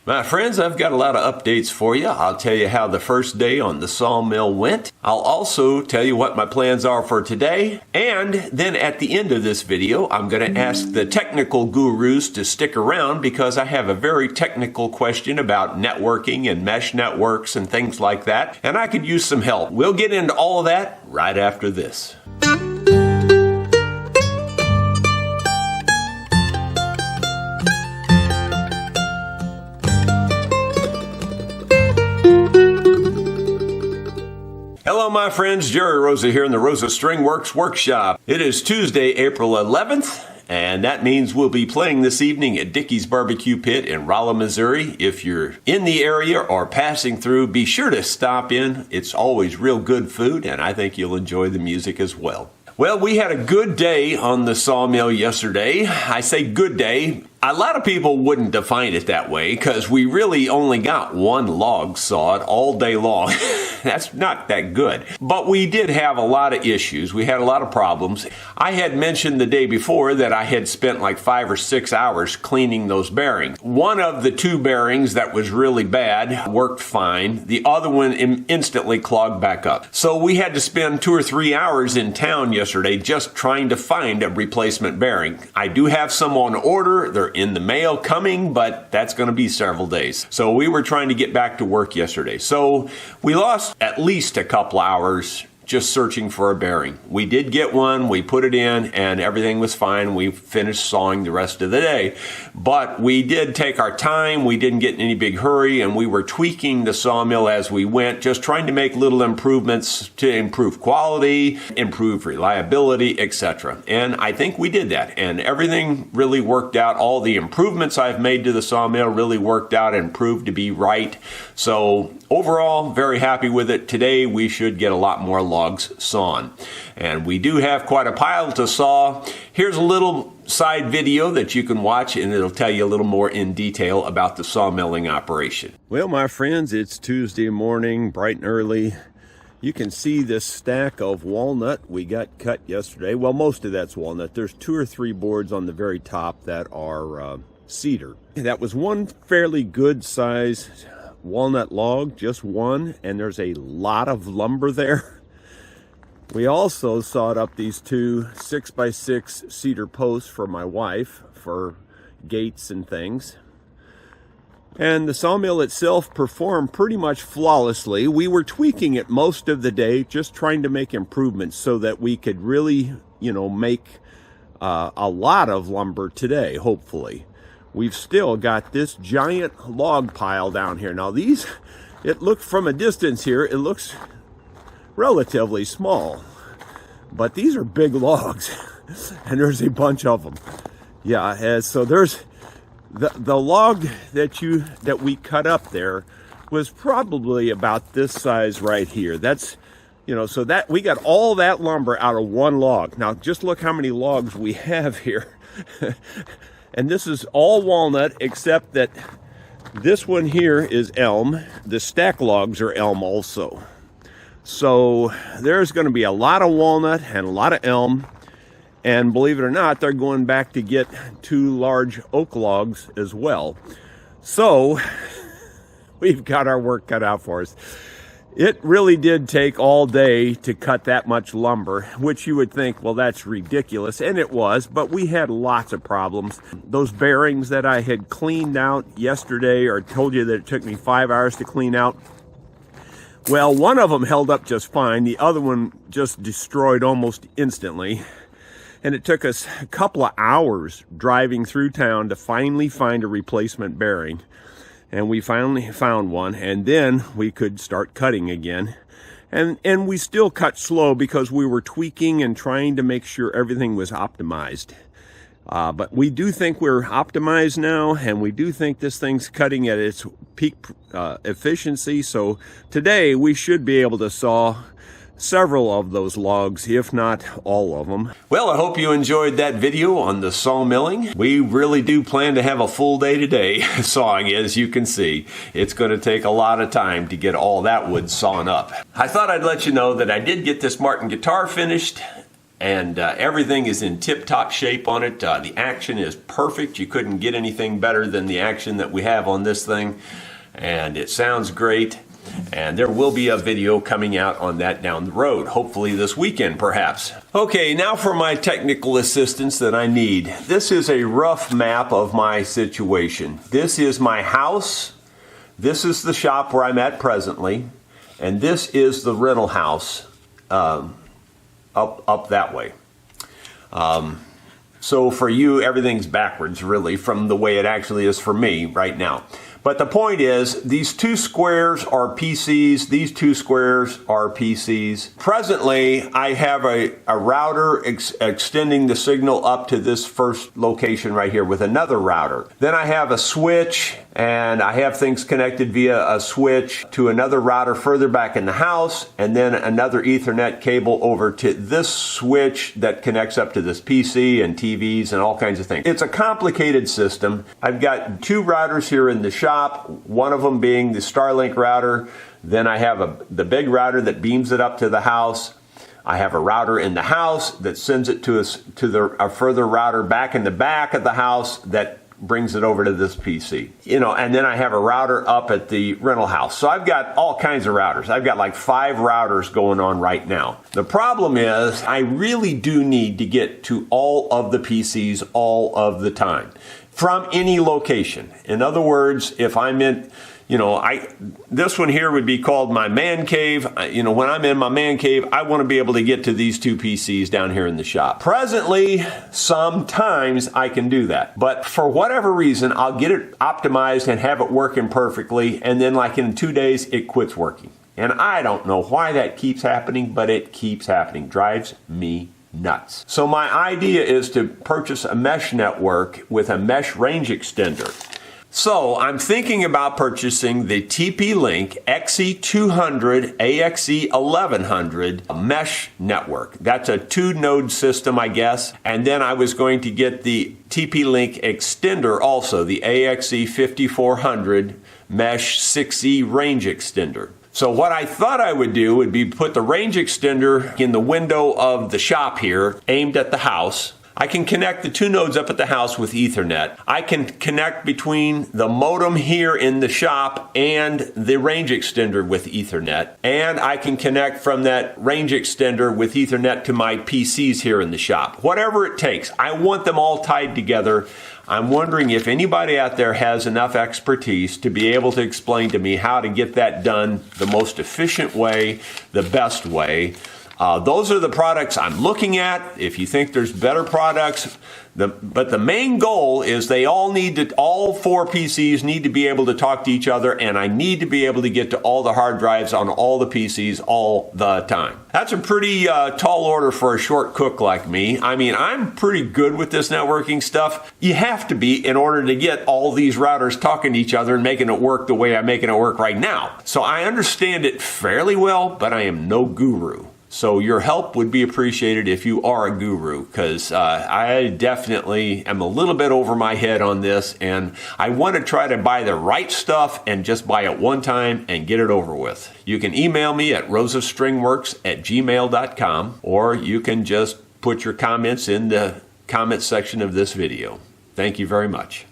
My friends, I've got a lot of updates for you. I'll tell you how the first day on the sawmill went. I'll also tell you what my plans are for today. And then at the end of this video, I'm going to ask the technical gurus to stick around because I have a very technical question about networking and mesh networks and things like that. And I could use some help. We'll get into all of that right after this. Hello my friends, Jerry Rosa here in the Rosa String Works Workshop. It is Tuesday, April 11th, and that means we'll be playing this evening at Dickey's Barbecue Pit in Rolla, Missouri. If you're in the area or passing through, be sure to stop in. It's always real good food, and I think you'll enjoy the music as well. Well, we had a good day on the sawmill yesterday. I say good day. A lot of people wouldn't define it that way because we really only got one log sawed all day long. That's not that good. But we did have a lot of issues. We had a lot of problems. I had mentioned the day before that I had spent like 5 or 6 hours cleaning those bearings. One of the two bearings that was really bad worked fine. The other one instantly clogged back up. So we had to spend 2 or 3 hours in town yesterday just trying to find a replacement bearing. I do have some on order. They're in the mail coming, but that's going to be several days. So we were trying to get back to work yesterday. So we lost at least a couple hours just searching for a bearing. We did get one, we put it in, and everything was fine. We finished sawing the rest of the day. But we did take our time, we didn't get in any big hurry, and we were tweaking the sawmill as we went, just trying to make little improvements to improve quality, improve reliability, etc. And I think we did that, and everything really worked out. All the improvements I've made to the sawmill really worked out and proved to be right. So overall, very happy with it. Today we should get a lot more logs sawn. And we do have quite a pile to saw. Here's a little side video that you can watch and it'll tell you a little more in detail about the sawmilling operation. Well, my friends, it's Tuesday morning, bright and early. You can see this stack of walnut we got cut yesterday. Well, most of that's walnut. There's 2 or 3 boards on the very top that are cedar. That was one fairly good size walnut log, just one, and there's a lot of lumber there. We also sawed up these 2 6x6 cedar posts for my wife for gates and things. And the sawmill itself performed pretty much flawlessly. We were tweaking it most of the day, just trying to make improvements so that we could really, make a lot of lumber today, hopefully. We've still got this giant log pile down here. Now these, it looked from a distance here, it looks relatively small, but these are big logs and there's a bunch of them. Yeah, so there's the log that we cut up there was probably about this size right here. That's, so that we got all that lumber out of one log. Now just look how many logs we have here. And this is all walnut, except that this one here is elm. The stack logs are elm also. So there's going to be a lot of walnut and a lot of elm. And believe it or not, they're going back to get 2 large oak logs as well. So we've got our work cut out for us. It really did take all day to cut that much lumber, which you would think, well, that's ridiculous, and it was, but we had lots of problems. Those bearings that I had cleaned out yesterday, or told you that it took me 5 hours to clean out, well, one of them held up just fine. The other one just destroyed almost instantly, and it took us a couple of hours driving through town to finally find a replacement bearing. And we finally found one, and then we could start cutting again. And we still cut slow because we were tweaking and trying to make sure everything was optimized. But we do think we're optimized now, and we do think this thing's cutting at its peak efficiency. So today we should be able to saw several of those logs, if not all of them. Well, I hope you enjoyed that video on the sawmilling. We really do plan to have a full day today sawing, as you can see. It's going to take a lot of time to get all that wood sawn up. I thought I'd let you know that I did get this Martin guitar finished, and everything is in tip-top shape on it. The action is perfect. You couldn't get anything better than the action that we have on this thing, and it sounds great. And there will be a video coming out on that down the road, hopefully this weekend perhaps. Okay, now for my technical assistance that I need. This is a rough map of my situation. This is my house. This is the shop where I'm at presently. And this is the rental house up that way. So for you, everything's backwards really from the way it actually is for me right now. But the point is, these two squares are PCs, these two squares are PCs. Presently, I have a router extending the signal up to this first location right here with another router. Then I have a switch, and I have things connected via a switch to another router further back in the house, and then another Ethernet cable over to this switch that connects up to this PC and TVs and all kinds of things. It's a complicated system. I've got two routers here in the shop. One of them being the Starlink router. Then I have the big router that beams it up to the house. I have a router in the house that sends it to a further router back in the back of the house that brings it over to this PC. And then I have a router up at the rental house. So I've got all kinds of routers. I've got like 5 routers going on right now. The problem is I really do need to get to all of the PCs all of the time from any location. In other words, if I'm in, this one here would be called my man cave. When I'm in my man cave, I want to be able to get to these two PCs down here in the shop. Presently, sometimes I can do that. But for whatever reason, I'll get it optimized and have it working perfectly. And then like in 2 days, it quits working. And I don't know why that keeps happening, but it keeps happening. Drives me nuts. So my idea is to purchase a mesh network with a mesh range extender. So I'm thinking about purchasing the TP-Link XE200 AXE1100 mesh network. That's a 2-node system, I guess. And then I was going to get the TP-Link extender also, the AXE5400 mesh 6E range extender. So what I thought I would do would be put the range extender in the window of the shop here, aimed at the house. I can connect the 2 nodes up at the house with Ethernet. I can connect between the modem here in the shop and the range extender with Ethernet. And I can connect from that range extender with Ethernet to my PCs here in the shop. Whatever it takes. I want them all tied together. I'm wondering if anybody out there has enough expertise to be able to explain to me how to get that done the most efficient way, the best way. Those are the products I'm looking at. If you think there's better products, but the main goal is all 4 PCs need to be able to talk to each other, and I need to be able to get to all the hard drives on all the PCs all the time. That's a pretty tall order for a short cook like me. I mean, I'm pretty good with this networking stuff. You have to be in order to get all these routers talking to each other and making it work the way I'm making it work right now. So I understand it fairly well, but I am no guru. So your help would be appreciated if you are a guru, because I definitely am a little bit over my head on this, and I want to try to buy the right stuff and just buy it one time and get it over with. You can email me at rosastringworks@gmail.com, or you can just put your comments in the comment section of this video. Thank you very much.